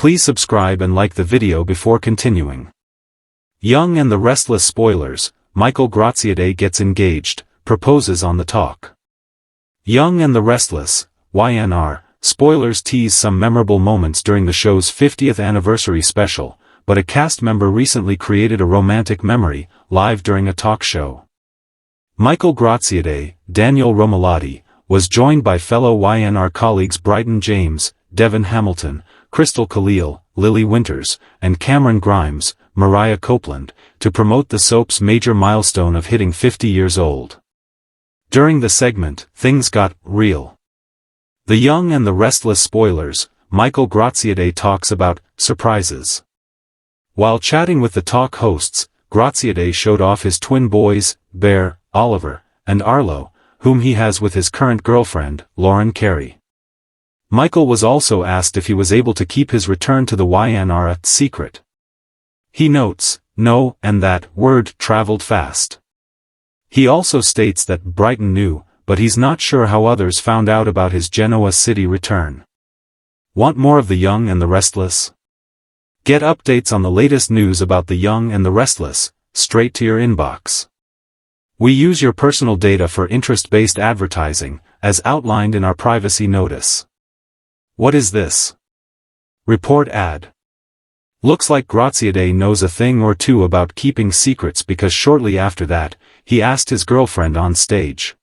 Please subscribe and like the video before continuing. Young and the Restless spoilers, Michael Graziadei gets engaged, proposes on the talk. Young and the Restless, Y&R, spoilers tease some memorable moments during the show's 50th anniversary special, but a cast member recently created a romantic memory, live during a talk show. Michael Graziadei, Daniel Romalotti, was joined by fellow Y&R colleagues Bryton James, Devon Hamilton, Crystal Khalil, Lily Winters, and Cameron Grimes, Mariah Copeland, to promote the soap's major milestone of hitting 50 years old. During the segment, things got real. The Young and the Restless spoilers, Michael Graziadei talks about surprises. While chatting with the talk hosts, Graziadei showed off his twin boys, Bear, Oliver, and Arlo, whom he has with his current girlfriend, Lauren Carey. Michael was also asked if he was able to keep his return to the Y&R a secret. He notes, "No," and that word traveled fast. He also states that Bryton knew, but he's not sure how others found out about his Genoa City return. Want more of the Young and the Restless? Get updates on the latest news about the Young and the Restless, straight to your inbox. We use your personal data for interest-based advertising, as outlined in our privacy notice. What is this? Report ad. Looks like Graziadei knows a thing or two about keeping secrets, because shortly after that, he asked his girlfriend on stage.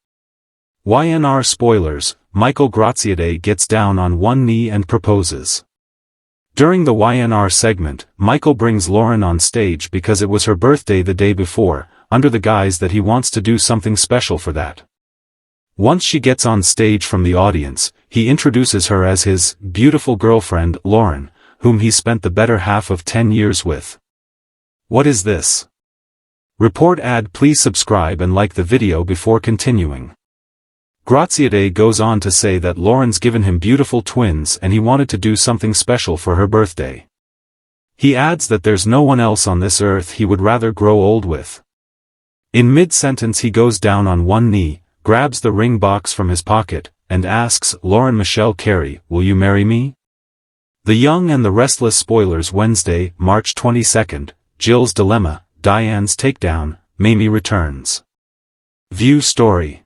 Y&R spoilers, Michael Graziadei gets down on one knee and proposes. During the Y&R segment, Michael brings Lauren on stage because it was her birthday the day before, under the guise that he wants to do something special for that. Once she gets on stage from the audience, he introduces her as his beautiful girlfriend, Lauren, whom he spent the better half of 10 years with. What is this? Report ad. Please subscribe and like the video before continuing. Graziadei goes on to say that Lauren's given him beautiful twins and he wanted to do something special for her birthday. He adds that there's no one else on this earth he would rather grow old with. In mid-sentence he goes down on one knee, grabs the ring box from his pocket, and asks Lauren Michelle Carey, "Will you marry me?" The Young and the Restless spoilers Wednesday, March 22nd, Jill's dilemma, Diane's takedown, Mamie returns. View story.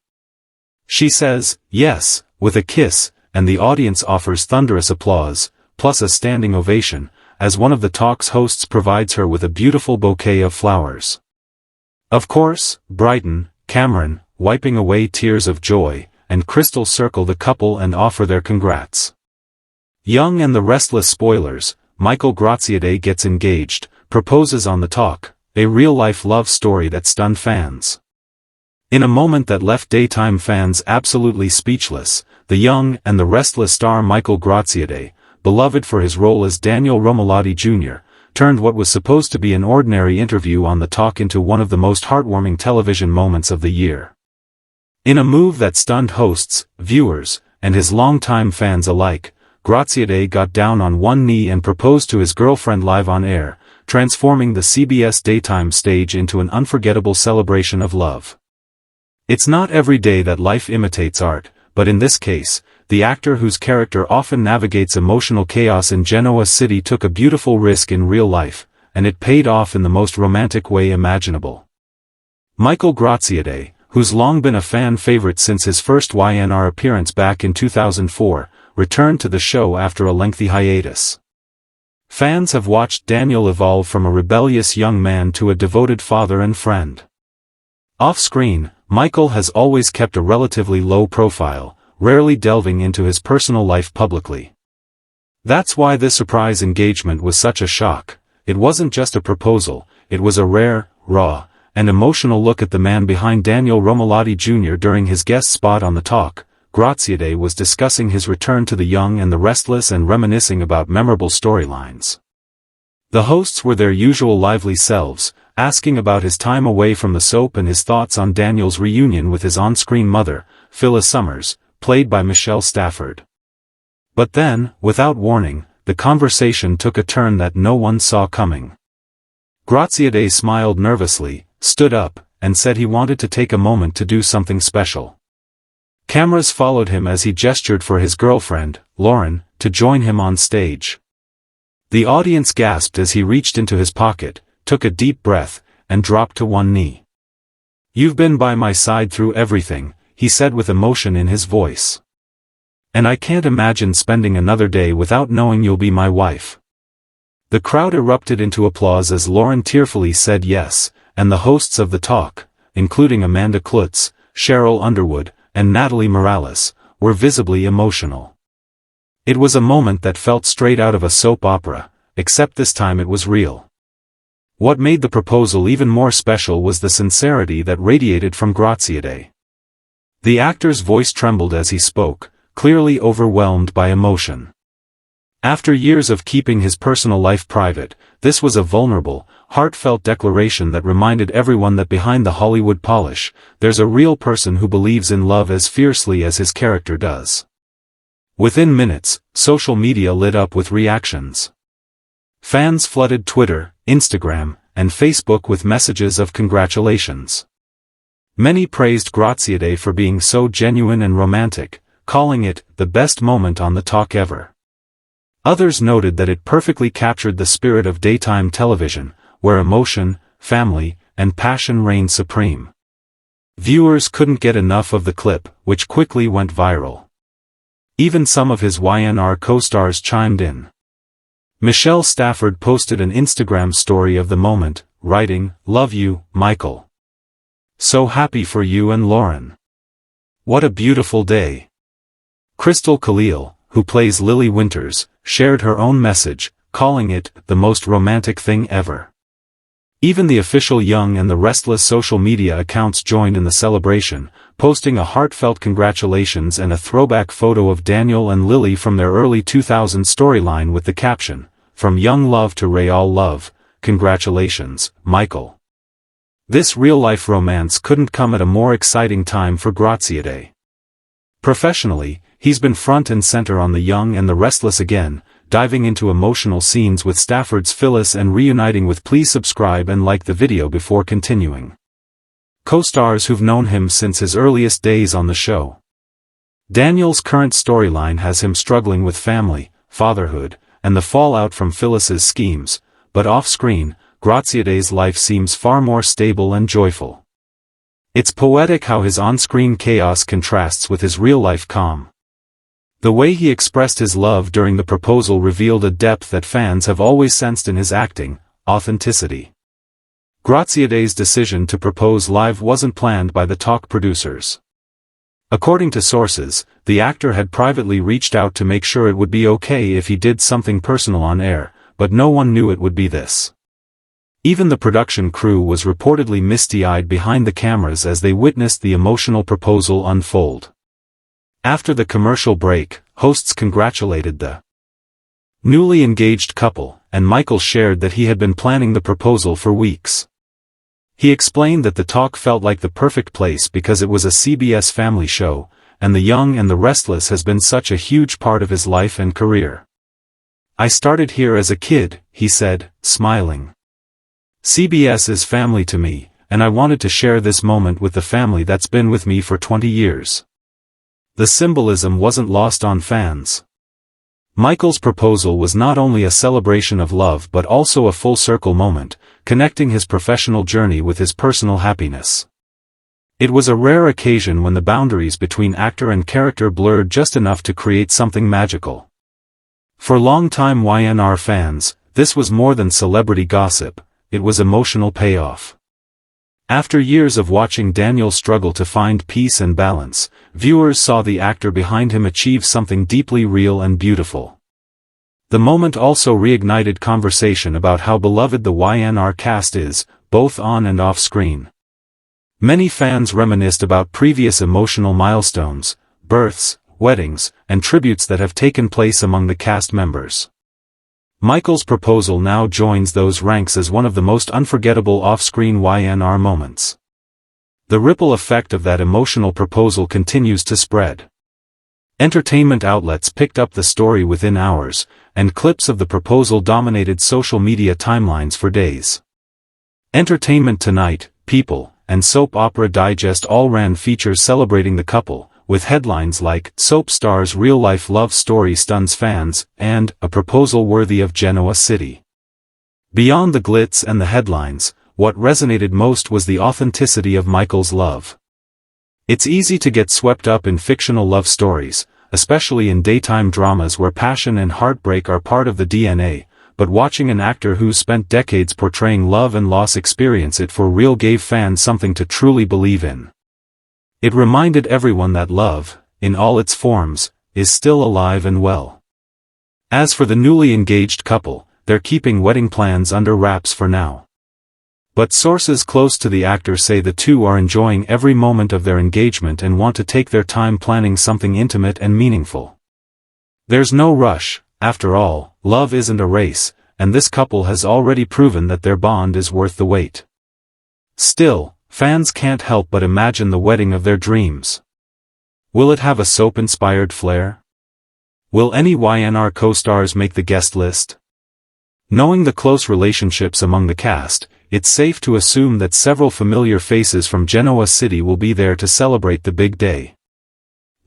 She says, yes, with a kiss, and the audience offers thunderous applause, plus a standing ovation, as one of the talk's hosts provides her with a beautiful bouquet of flowers. Of course, Bryton, Cameron, wiping away tears of joy, and Crystal circle the couple and offer their congrats. Young and the Restless spoilers, Michael Graziadei gets engaged, proposes on the talk, a real-life love story that stunned fans. In a moment that left daytime fans absolutely speechless, the Young and the Restless star Michael Graziadei, beloved for his role as Daniel Romalotti Jr., turned what was supposed to be an ordinary interview on the talk into one of the most heartwarming television moments of the year. In a move that stunned hosts, viewers, and his longtime fans alike, Graziadei got down on one knee and proposed to his girlfriend live on air, transforming the CBS daytime stage into an unforgettable celebration of love. It's not every day that life imitates art, but in this case, the actor whose character often navigates emotional chaos in Genoa City took a beautiful risk in real life, and it paid off in the most romantic way imaginable. Michael Graziadei, who's long been a fan favorite since his first Y&R appearance back in 2004, returned to the show after a lengthy hiatus. Fans have watched Daniel evolve from a rebellious young man to a devoted father and friend. Off-screen, Michael has always kept a relatively low profile, rarely delving into his personal life publicly. That's why this surprise engagement was such a shock. It wasn't just a proposal, it was a rare, raw, and emotional look at the man behind Daniel Romalotti Jr. During his guest spot on the talk, Graziadei was discussing his return to the Young and the Restless and reminiscing about memorable storylines. The hosts were their usual lively selves, asking about his time away from the soap and his thoughts on Daniel's reunion with his on-screen mother, Phyllis Summers, played by Michelle Stafford. But then, without warning, the conversation took a turn that no one saw coming. Graziadei smiled nervously, stood up, and said he wanted to take a moment to do something special. Cameras followed him as he gestured for his girlfriend, Lauren, to join him on stage. The audience gasped as he reached into his pocket, took a deep breath, and dropped to one knee. "You've been by my side through everything," he said with emotion in his voice. "And I can't imagine spending another day without knowing you'll be my wife." The crowd erupted into applause as Lauren tearfully said yes, and the hosts of the talk, including Amanda Klutz, Cheryl Underwood, and Natalie Morales, were visibly emotional. It was a moment that felt straight out of a soap opera, except this time it was real. What made the proposal even more special was the sincerity that radiated from Graziadei. The actor's voice trembled as he spoke, clearly overwhelmed by emotion. After years of keeping his personal life private, this was a vulnerable, heartfelt declaration that reminded everyone that behind the Hollywood polish, there's a real person who believes in love as fiercely as his character does. Within minutes, social media lit up with reactions. Fans flooded Twitter, Instagram, and Facebook with messages of congratulations. Many praised Graziadei for being so genuine and romantic, calling it the best moment on the talk ever. Others noted that it perfectly captured the spirit of daytime television, where emotion, family, and passion reigned supreme. Viewers couldn't get enough of the clip, which quickly went viral. Even some of his Y&R co-stars chimed in. Michelle Stafford posted an Instagram story of the moment, writing, "Love you, Michael. So happy for you and Lauren. What a beautiful day." Crystal Khalil, who plays Lily Winters, shared her own message, calling it the most romantic thing ever. Even the official Y&R and the Restless social media accounts joined in the celebration, posting a heartfelt congratulations and a throwback photo of Daniel and Lily from their early 2000s storyline with the caption, "From young love to real love, congratulations, Michael." This real-life romance couldn't come at a more exciting time for Graziadei. Professionally, he's been front and center on the Y&R and the Restless again, diving into emotional scenes with Stafford's Phyllis and reuniting with Please subscribe and like the video before continuing. Co-stars who've known him since his earliest days on the show. Daniel's current storyline has him struggling with family, fatherhood, and the fallout from Phyllis's schemes, but off-screen, Graziadei's life seems far more stable and joyful. It's poetic how his on-screen chaos contrasts with his real-life calm. The way he expressed his love during the proposal revealed a depth that fans have always sensed in his acting, authenticity. Graziadei's decision to propose live wasn't planned by the talk producers. According to sources, the actor had privately reached out to make sure it would be okay if he did something personal on air, but no one knew it would be this. Even the production crew was reportedly misty-eyed behind the cameras as they witnessed the emotional proposal unfold. After the commercial break, hosts congratulated the newly engaged couple, and Michael shared that he had been planning the proposal for weeks. He explained that the talk felt like the perfect place because it was a CBS family show, and the Y&R and the Restless has been such a huge part of his life and career. "I started here as a kid," he said, smiling. "CBS is family to me, and I wanted to share this moment with the family that's been with me for 20 years. The symbolism wasn't lost on fans. Michael's proposal was not only a celebration of love but also a full-circle moment, connecting his professional journey with his personal happiness. It was a rare occasion when the boundaries between actor and character blurred just enough to create something magical. For longtime Y&R fans, this was more than celebrity gossip, it was emotional payoff. After years of watching Daniel struggle to find peace and balance, viewers saw the actor behind him achieve something deeply real and beautiful. The moment also reignited conversation about how beloved the Y&R cast is, both on and off screen. Many fans reminisced about previous emotional milestones, births, weddings, and tributes that have taken place among the cast members. Michael's proposal now joins those ranks as one of the most unforgettable off-screen Y&R moments. The ripple effect of that emotional proposal continues to spread. Entertainment outlets picked up the story within hours, and clips of the proposal dominated social media timelines for days. Entertainment Tonight, People, and Soap Opera Digest all ran features celebrating the couple, with headlines like "Soap Star's Real-Life Love Story Stuns Fans" and "A Proposal Worthy of Genoa City." Beyond the glitz and the headlines, what resonated most was the authenticity of Michael's love. It's easy to get swept up in fictional love stories, especially in daytime dramas where passion and heartbreak are part of the DNA, but watching an actor who's spent decades portraying love and loss experience it for real gave fans something to truly believe in. It reminded everyone that love, in all its forms, is still alive and well. As for the newly engaged couple, they're keeping wedding plans under wraps for now. But sources close to the actor say the two are enjoying every moment of their engagement and want to take their time planning something intimate and meaningful. There's no rush. After all, love isn't a race, and this couple has already proven that their bond is worth the wait. Still, fans can't help but imagine the wedding of their dreams. Will it have a soap-inspired flair? Will any Y&R co-stars make the guest list? Knowing the close relationships among the cast, it's safe to assume that several familiar faces from Genoa City will be there to celebrate the big day.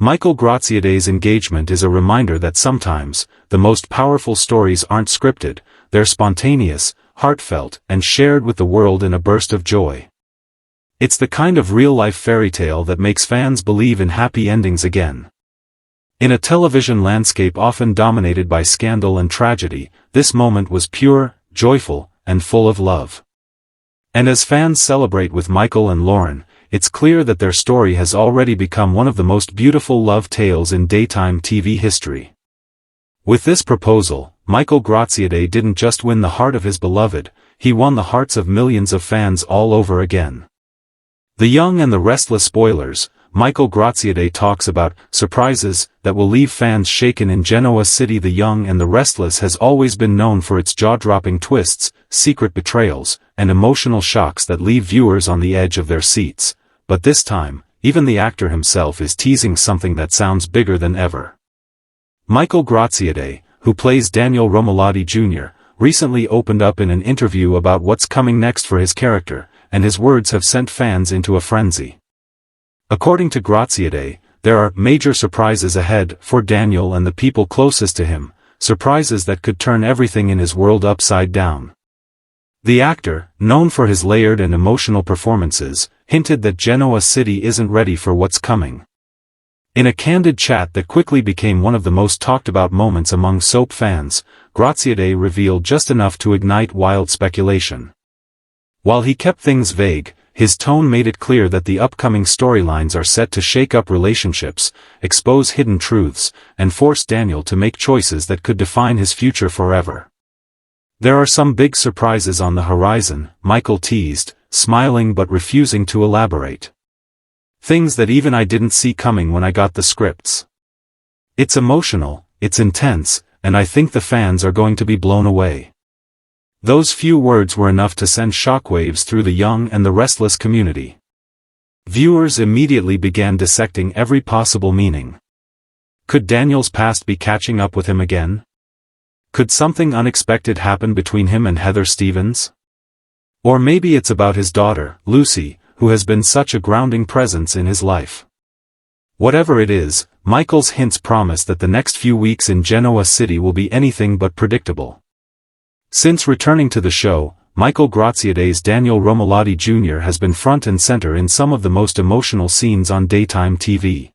Michael Graziadei's engagement is a reminder that sometimes, the most powerful stories aren't scripted, they're spontaneous, heartfelt, and shared with the world in a burst of joy. It's the kind of real-life fairy tale that makes fans believe in happy endings again. In a television landscape often dominated by scandal and tragedy, this moment was pure, joyful, and full of love. And as fans celebrate with Michael and Lauren, it's clear that their story has already become one of the most beautiful love tales in daytime TV history. With this proposal, Michael Graziadei didn't just win the heart of his beloved, he won the hearts of millions of fans all over again. The Young and the Restless spoilers, Michael Graziadei talks about surprises that will leave fans shaken in Genoa City. The Young and the Restless has always been known for its jaw-dropping twists, secret betrayals, and emotional shocks that leave viewers on the edge of their seats. But this time, even the actor himself is teasing something that sounds bigger than ever. Michael Graziadei, who plays Daniel Romolati Jr., recently opened up in an interview about what's coming next for his character, and his words have sent fans into a frenzy. According to Graziadei, there are major surprises ahead for Daniel and the people closest to him, surprises that could turn everything in his world upside down. The actor, known for his layered and emotional performances, hinted that Genoa City isn't ready for what's coming. In a candid chat that quickly became one of the most talked-about moments among soap fans, Graziadei revealed just enough to ignite wild speculation. While he kept things vague, his tone made it clear that the upcoming storylines are set to shake up relationships, expose hidden truths, and force Daniel to make choices that could define his future forever. There are some big surprises on the horizon, Michael teased, smiling but refusing to elaborate. Things that even I didn't see coming when I got the scripts. It's emotional, it's intense, and I think the fans are going to be blown away. Those few words were enough to send shockwaves through the Young and the Restless community. Viewers immediately began dissecting every possible meaning. Could Daniel's past be catching up with him again? Could something unexpected happen between him and Heather Stevens? Or maybe it's about his daughter, Lucy, who has been such a grounding presence in his life. Whatever it is, Michael's hints promise that the next few weeks in Genoa City will be anything but predictable. Since returning to the show, Michael Graziadei's Daniel Romolati Jr. has been front and center in some of the most emotional scenes on daytime TV.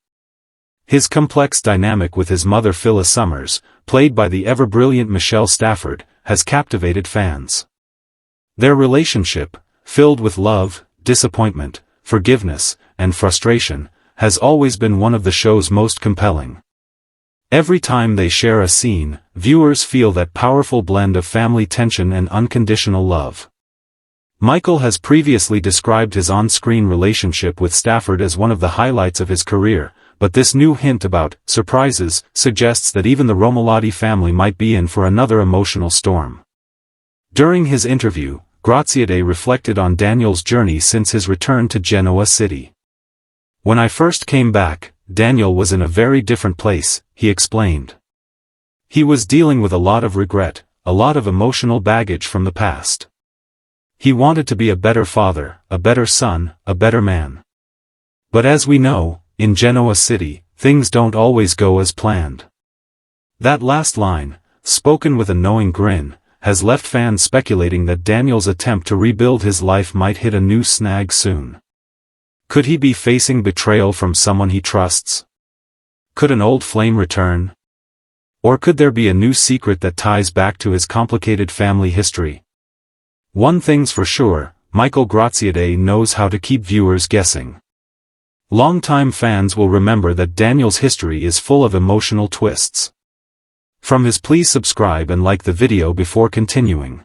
His complex dynamic with his mother Phyllis Summers, played by the ever-brilliant Michelle Stafford, has captivated fans. Their relationship, filled with love, disappointment, forgiveness, and frustration, has always been one of the show's most compelling. Every time they share a scene, viewers feel that powerful blend of family tension and unconditional love. Michael has previously described his on-screen relationship with Stafford as one of the highlights of his career, but this new hint about surprises suggests that even the Romolati family might be in for another emotional storm. During his interview, Graziadei reflected on Daniel's journey since his return to Genoa City. "When I first came back, Daniel was in a very different place," he explained. He was dealing with a lot of regret, a lot of emotional baggage from the past. He wanted to be a better father, a better son, a better man. But as we know, in Genoa City, things don't always go as planned." That last line, spoken with a knowing grin, has left fans speculating that Daniel's attempt to rebuild his life might hit a new snag soon. Could he be facing betrayal from someone he trusts? Could an old flame return? Or could there be a new secret that ties back to his complicated family history? One thing's for sure, Michael Graziadei knows how to keep viewers guessing. Longtime fans will remember that Daniel's history is full of emotional twists. From his "Please subscribe and like the video before continuing"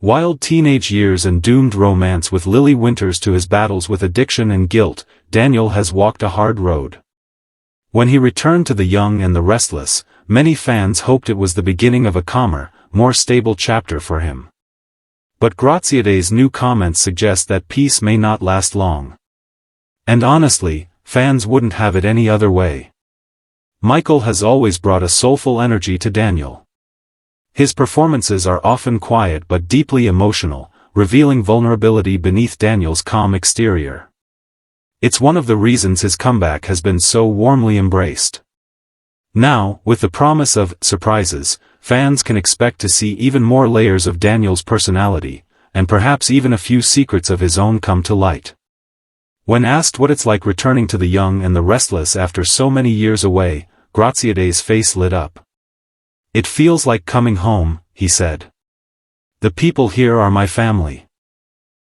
wild teenage years and doomed romance with Lily Winters to his battles with addiction and guilt, Daniel has walked a hard road. When he returned to The Young and the Restless, many fans hoped it was the beginning of a calmer, more stable chapter for him. But Graziadei's new comments suggest that peace may not last long. And honestly, fans wouldn't have it any other way. Michael has always brought a soulful energy to Daniel. His performances are often quiet but deeply emotional, revealing vulnerability beneath Daniel's calm exterior. It's one of the reasons his comeback has been so warmly embraced. Now, with the promise of surprises, fans can expect to see even more layers of Daniel's personality, and perhaps even a few secrets of his own come to light. When asked what it's like returning to The Young and the Restless after so many years away, Graziadei's face lit up. "It feels like coming home," he said. "The people here are my family.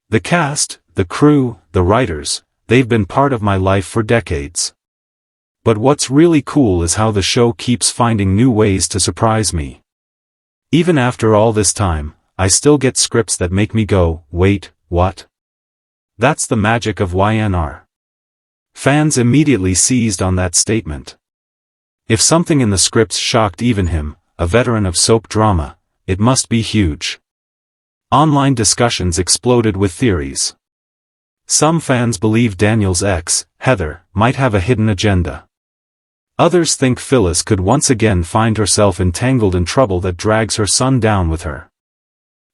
The cast, the crew, the writers, they've been part of my life for decades. But what's really cool is how the show keeps finding new ways to surprise me. Even after all this time, I still get scripts that make me go, wait, what?" That's the magic of Y&R. Fans immediately seized on that statement. If something in the scripts shocked even him, a veteran of soap drama, it must be huge. Online discussions exploded with theories. Some fans believe Daniel's ex, Heather, might have a hidden agenda. Others think Phyllis could once again find herself entangled in trouble that drags her son down with her.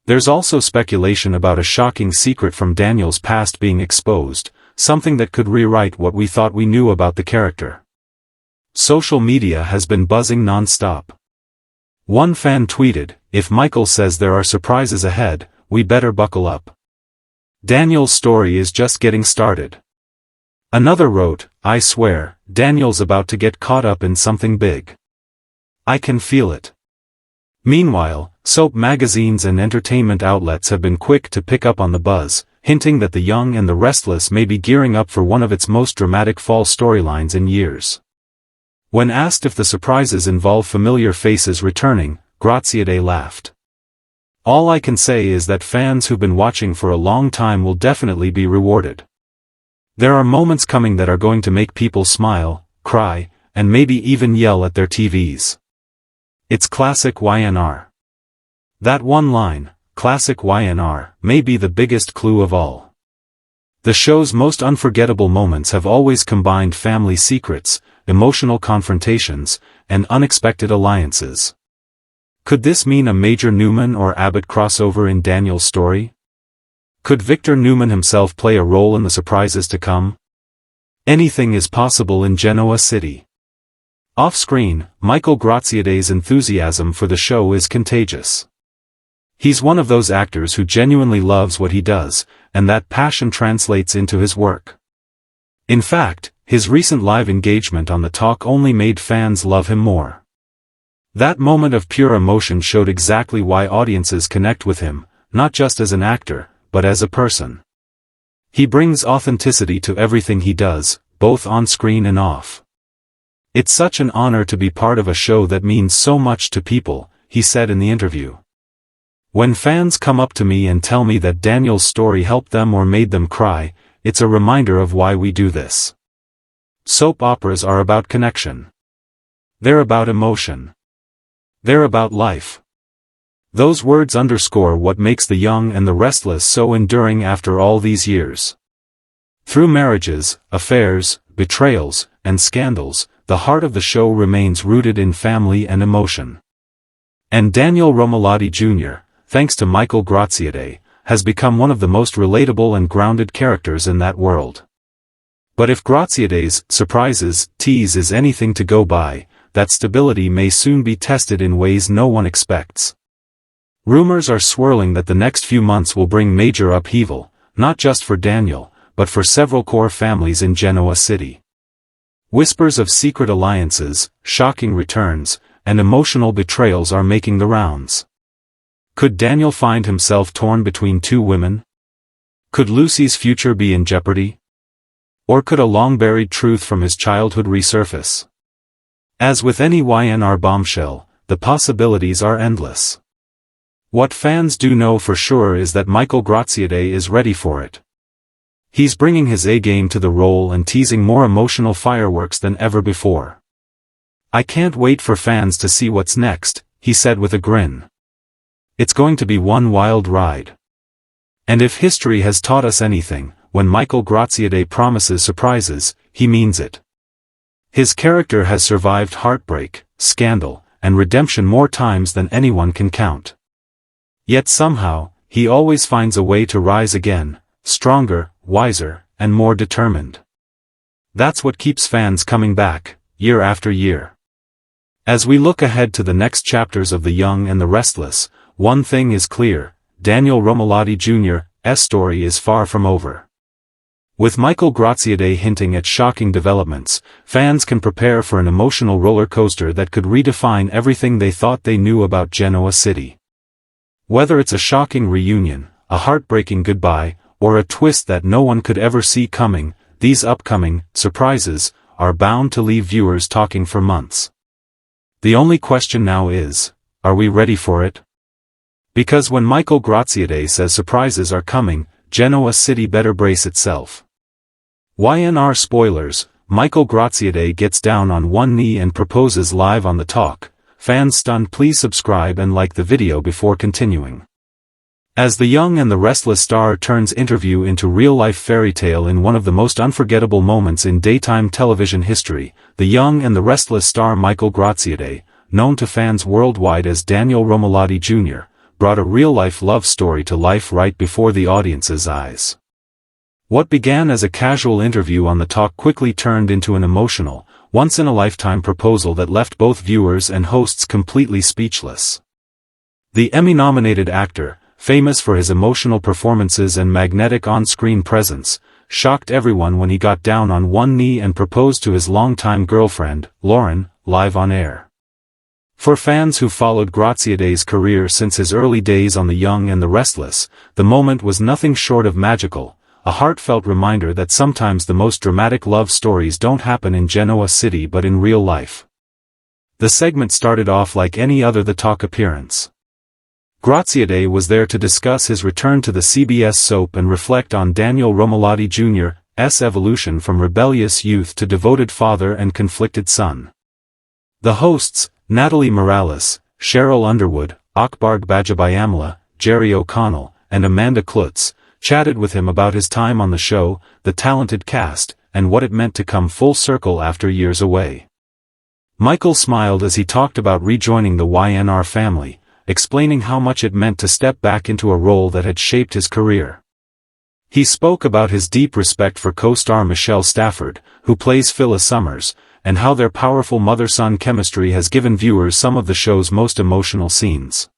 There's also speculation about a shocking secret from Daniel's past being exposed, something that could rewrite what we thought we knew about the character. Social media has been buzzing non-stop. One fan tweeted, "If Michael says there are surprises ahead, we better buckle up. Daniel's story is just getting started." Another wrote, "I swear, Daniel's about to get caught up in something big. I can feel it." Meanwhile, soap magazines and entertainment outlets have been quick to pick up on the buzz, hinting that The Young and the Restless may be gearing up for one of its most dramatic fall storylines in years. When asked if the surprises involve familiar faces returning, Graziadei laughed. "All I can say is that fans who've been watching for a long time will definitely be rewarded. There are moments coming that are going to make people smile, cry, and maybe even yell at their TVs. It's classic Y&R." That one line, classic Y&R, may be the biggest clue of all. The show's most unforgettable moments have always combined family secrets, emotional confrontations, and unexpected alliances. Could this mean a major Newman or Abbott crossover in Daniel's story? Could Victor Newman himself play a role in the surprises to come? Anything is possible in Genoa City. Off-screen, Michael Graziadei's enthusiasm for the show is contagious. He's one of those actors who genuinely loves what he does, and that passion translates into his work. In fact, his recent live engagement on The Talk only made fans love him more. That moment of pure emotion showed exactly why audiences connect with him, not just as an actor, but as a person. He brings authenticity to everything he does, both on screen and off. "It's such an honor to be part of a show that means so much to people," he said in the interview. "When fans come up to me and tell me that Daniel's story helped them or made them cry, it's a reminder of why we do this. Soap operas are about connection. They're about emotion. They're about life." Those words underscore what makes The Young and the Restless so enduring after all these years. Through marriages, affairs, betrayals, and scandals, the heart of the show remains rooted in family and emotion. And Daniel Romolati Jr., thanks to Michael Graziadei, has become one of the most relatable and grounded characters in that world. But if Graziadei's surprises tease is anything to go by, that stability may soon be tested in ways no one expects. Rumors are swirling that the next few months will bring major upheaval, not just for Daniel, but for several core families in Genoa City. Whispers of secret alliances, shocking returns, and emotional betrayals are making the rounds. Could Daniel find himself torn between two women? Could Lucy's future be in jeopardy? Or could a long-buried truth from his childhood resurface? As with any Y&R bombshell, the possibilities are endless. What fans do know for sure is that Michael Graziadei is ready for it. He's bringing his A-game to the role and teasing more emotional fireworks than ever before. "I can't wait for fans to see what's next," he said with a grin. "It's going to be one wild ride." And if history has taught us anything, when Michael Graziadei promises surprises, he means it. His character has survived heartbreak, scandal, and redemption more times than anyone can count. Yet somehow, he always finds a way to rise again, stronger, wiser, and more determined. That's what keeps fans coming back, year after year. As we look ahead to the next chapters of The Young and the Restless, one thing is clear: Daniel Romalotti Jr.'s story is far from over. With Michael Graziadei hinting at shocking developments, fans can prepare for an emotional roller coaster that could redefine everything they thought they knew about Genoa City. Whether it's a shocking reunion, a heartbreaking goodbye, or a twist that no one could ever see coming, these upcoming surprises are bound to leave viewers talking for months. The only question now is, are we ready for it? Because when Michael Graziadei says surprises are coming, Genoa City better brace itself. Y&R spoilers: Michael Graziadei gets down on one knee and proposes live on the talk. Fans stunned? Please subscribe and like the video before continuing. As The Young and the Restless star turns interview into real-life fairy tale in one of the most unforgettable moments in daytime television history, The Young and the Restless star Michael Graziadei, known to fans worldwide as Daniel Romalotti Jr., brought a real-life love story to life right before the audience's eyes. What began as a casual interview on the talk quickly turned into an emotional, once-in-a-lifetime proposal that left both viewers and hosts completely speechless. The Emmy-nominated actor, famous for his emotional performances and magnetic on-screen presence, shocked everyone when he got down on one knee and proposed to his longtime girlfriend, Lauren, live on air. For fans who followed Graziadei's career since his early days on The Young and the Restless, the moment was nothing short of magical, a heartfelt reminder that sometimes the most dramatic love stories don't happen in Genoa City but in real life. The segment started off like any other The Talk appearance. Graziadei was there to discuss his return to the CBS soap and reflect on Daniel Romalotti Jr.'s evolution from rebellious youth to devoted father and conflicted son. The hosts, Natalie Morales, Cheryl Underwood, Akbar Gbajabiamila, Jerry O'Connell, and Amanda Klutz, chatted with him about his time on the show, the talented cast, and what it meant to come full circle after years away. Michael smiled as he talked about rejoining the Y&R family, explaining how much it meant to step back into a role that had shaped his career. He spoke about his deep respect for co-star Michelle Stafford, who plays Phyllis Summers, and how their powerful mother-son chemistry has given viewers some of the show's most emotional scenes.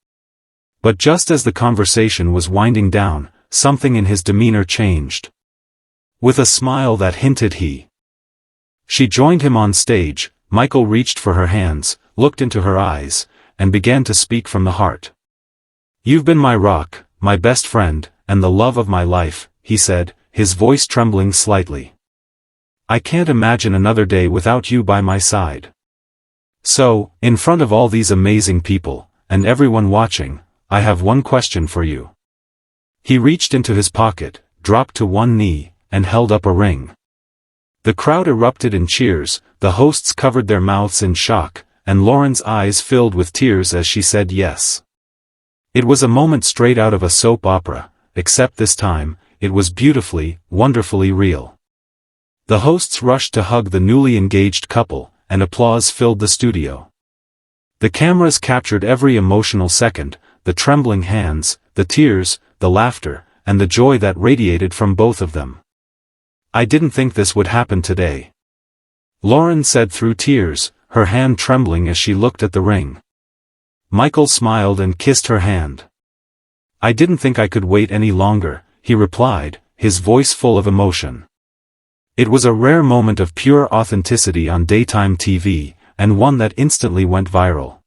But just as the conversation was winding down, something in his demeanor changed. With a smile that hinted she joined him on stage, Michael reached for her hands, looked into her eyes, and began to speak from the heart. "You've been my rock, my best friend, and the love of my life," he said, his voice trembling slightly. "I can't imagine another day without you by my side. So, in front of all these amazing people, and everyone watching, I have one question for you." He reached into his pocket, dropped to one knee, and held up a ring. The crowd erupted in cheers, the hosts covered their mouths in shock, and Lauren's eyes filled with tears as she said yes. It was a moment straight out of a soap opera, except this time, it was beautifully, wonderfully real. The hosts rushed to hug the newly engaged couple, and applause filled the studio. The cameras captured every emotional second, the trembling hands, the tears, the laughter, and the joy that radiated from both of them. I didn't think this would happen today," Lauren said through tears, her hand trembling as she looked at the ring. Michael smiled and kissed her hand. "I didn't think I could wait any longer," he replied, his voice full of emotion. It was a rare moment of pure authenticity on daytime TV, and one that instantly went viral.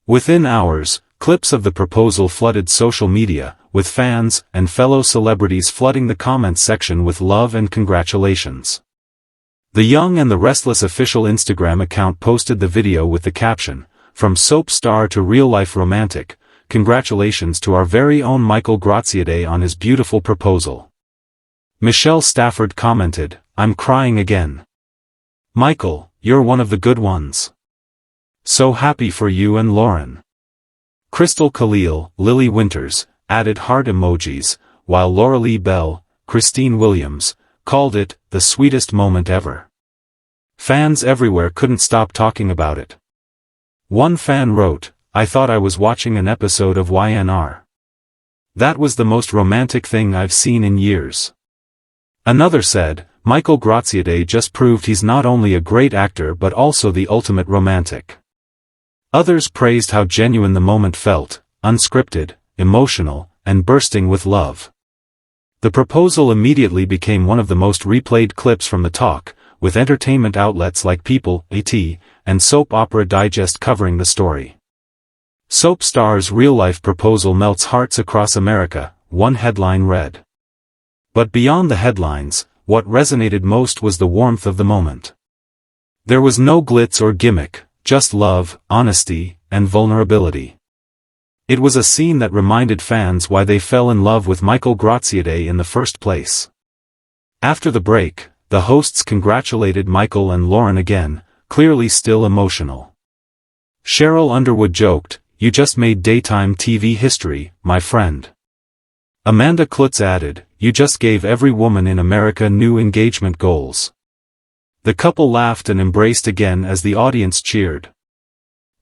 Within hours, clips of the proposal flooded social media, with fans and fellow celebrities flooding the comments section with love and congratulations. The Young and the Restless official Instagram account posted the video with the caption, "From soap star to real-life romantic, congratulations to our very own Michael Graziadei on his beautiful proposal." Michelle Stafford commented, "I'm crying again. Michael, you're one of the good ones. So happy for you and Lauren." Crystal Khalil, Lily Winters, added heart emojis, while Laura Lee Bell, Christine Williams, called it the sweetest moment ever. Fans everywhere couldn't stop talking about it. One fan wrote, "I thought I was watching an episode of Y&R. That was the most romantic thing I've seen in years." Another said, "Michael Graziadei just proved he's not only a great actor but also the ultimate romantic." Others praised how genuine the moment felt, unscripted, emotional, and bursting with love. The proposal immediately became one of the most replayed clips from the talk, with entertainment outlets like People, ET, and Soap Opera Digest covering the story. "Soap star's real-life proposal melts hearts across America," one headline read. But beyond the headlines, what resonated most was the warmth of the moment. There was no glitz or gimmick, just love, honesty, and vulnerability. It was a scene that reminded fans why they fell in love with Michael Graziadei in the first place. After the break, the hosts congratulated Michael and Lauren again, clearly still emotional. Cheryl Underwood joked, "You just made daytime TV history, my friend." Amanda Klutz added, "You just gave every woman in America new engagement goals." The couple laughed and embraced again as the audience cheered.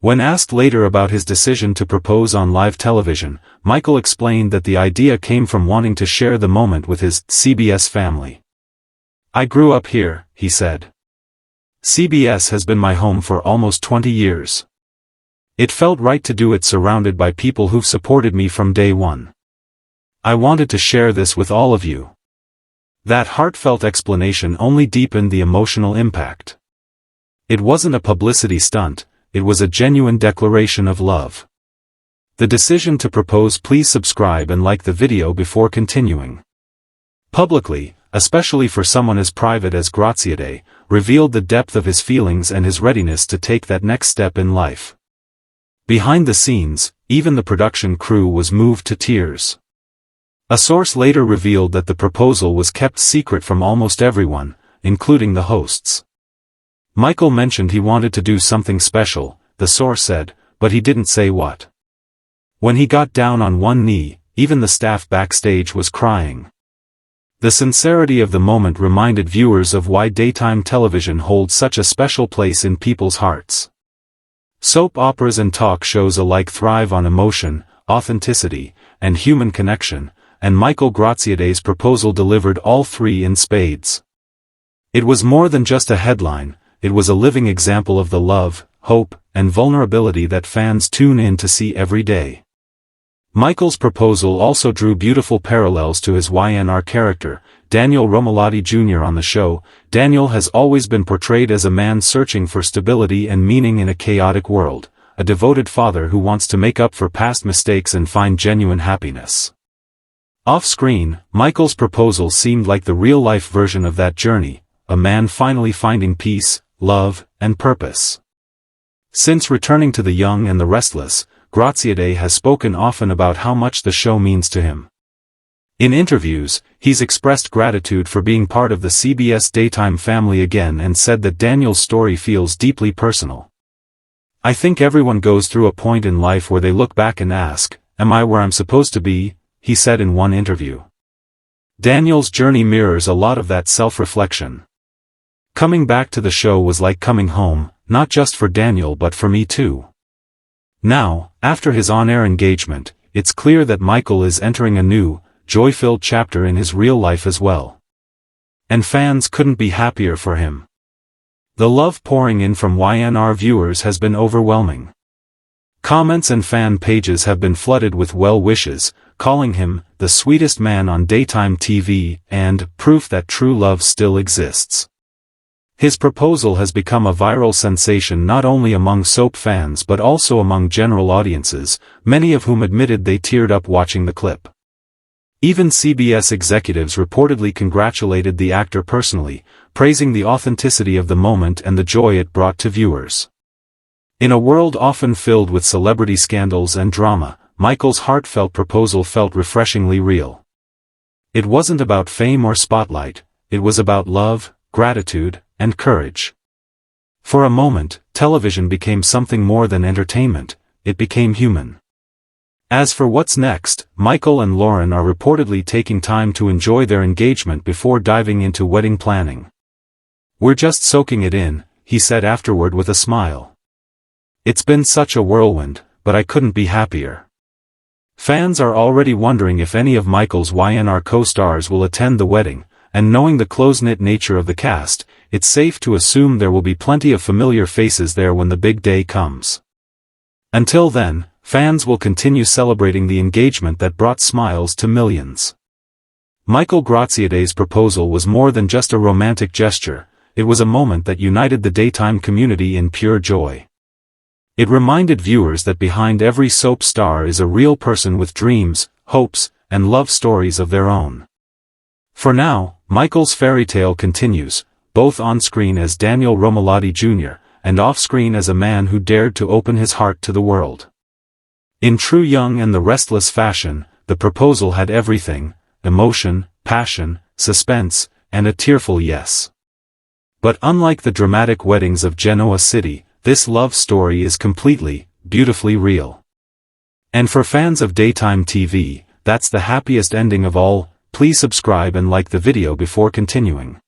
When asked later about his decision to propose on live television, Michael explained that the idea came from wanting to share the moment with his CBS family. "I grew up here," he said. "CBS has been my home for almost 20 years. It felt right to do it surrounded by people who've supported me from day one. I wanted to share this with all of you." That heartfelt explanation only deepened the emotional impact. It wasn't a publicity stunt, it was a genuine declaration of love. The decision to propose. Please subscribe and like the video before continuing. Publicly, especially for someone as private as Graziadei, revealed the depth of his feelings and his readiness to take that next step in life. Behind the scenes, even the production crew was moved to tears. A source later revealed that the proposal was kept secret from almost everyone, including the hosts. Michael mentioned he wanted to do something special, the source said, but he didn't say what. When he got down on one knee, even the staff backstage was crying. The sincerity of the moment reminded viewers of why daytime television holds such a special place in people's hearts. Soap operas and talk shows alike thrive on emotion, authenticity, and human connection, and Michael Graziadei's proposal delivered all three in spades. It was more than just a headline, it was a living example of the love, hope, and vulnerability that fans tune in to see every day. Michael's proposal also drew beautiful parallels to his Y&R character, Daniel Romalotti Jr. on the show. Daniel has always been portrayed as a man searching for stability and meaning in a chaotic world, a devoted father who wants to make up for past mistakes and find genuine happiness. Off-screen, Michael's proposal seemed like the real-life version of that journey, a man finally finding peace, love, and purpose. Since returning to The Young and the Restless, Graziadei has spoken often about how much the show means to him. In interviews, he's expressed gratitude for being part of the CBS daytime family again and said that Daniel's story feels deeply personal. "I think everyone goes through a point in life where they look back and ask, am I where I'm supposed to be?" he said in one interview. Daniel's journey mirrors a lot of that self-reflection. "Coming back to the show was like coming home, not just for Daniel but for me too." Now, after his on-air engagement, it's clear that Michael is entering a new, joy-filled chapter in his real life as well. And fans couldn't be happier for him. The love pouring in from Y&R viewers has been overwhelming. Comments and fan pages have been flooded with well wishes, calling him the sweetest man on daytime TV and proof that true love still exists. His proposal has become a viral sensation not only among soap fans but also among general audiences, many of whom admitted they teared up watching the clip. Even CBS executives reportedly congratulated the actor personally, praising the authenticity of the moment and the joy it brought to viewers. In a world often filled with celebrity scandals and drama, Michael's heartfelt proposal felt refreshingly real. It wasn't about fame or spotlight, it was about love, gratitude, and courage. For a moment, television became something more than entertainment, it became human. As for what's next, Michael and Lauren are reportedly taking time to enjoy their engagement before diving into wedding planning. "We're just soaking it in," he said afterward with a smile. "It's been such a whirlwind, but I couldn't be happier." Fans are already wondering if any of Michael's Y&R co-stars will attend the wedding, and knowing the close-knit nature of the cast, it's safe to assume there will be plenty of familiar faces there when the big day comes. Until then, fans will continue celebrating the engagement that brought smiles to millions. Michael Graciede's proposal was more than just a romantic gesture, it was a moment that united the daytime community in pure joy. It reminded viewers that behind every soap star is a real person with dreams, hopes, and love stories of their own. For now, Michael's fairy tale continues, both on-screen as Daniel Romalotti Jr., and off-screen as a man who dared to open his heart to the world. In true Young and the Restless fashion, the proposal had everything: emotion, passion, suspense, and a tearful yes. But unlike the dramatic weddings of Genoa City, this love story is completely, beautifully real. And for fans of daytime TV, that's the happiest ending of all. Please subscribe and like the video before continuing.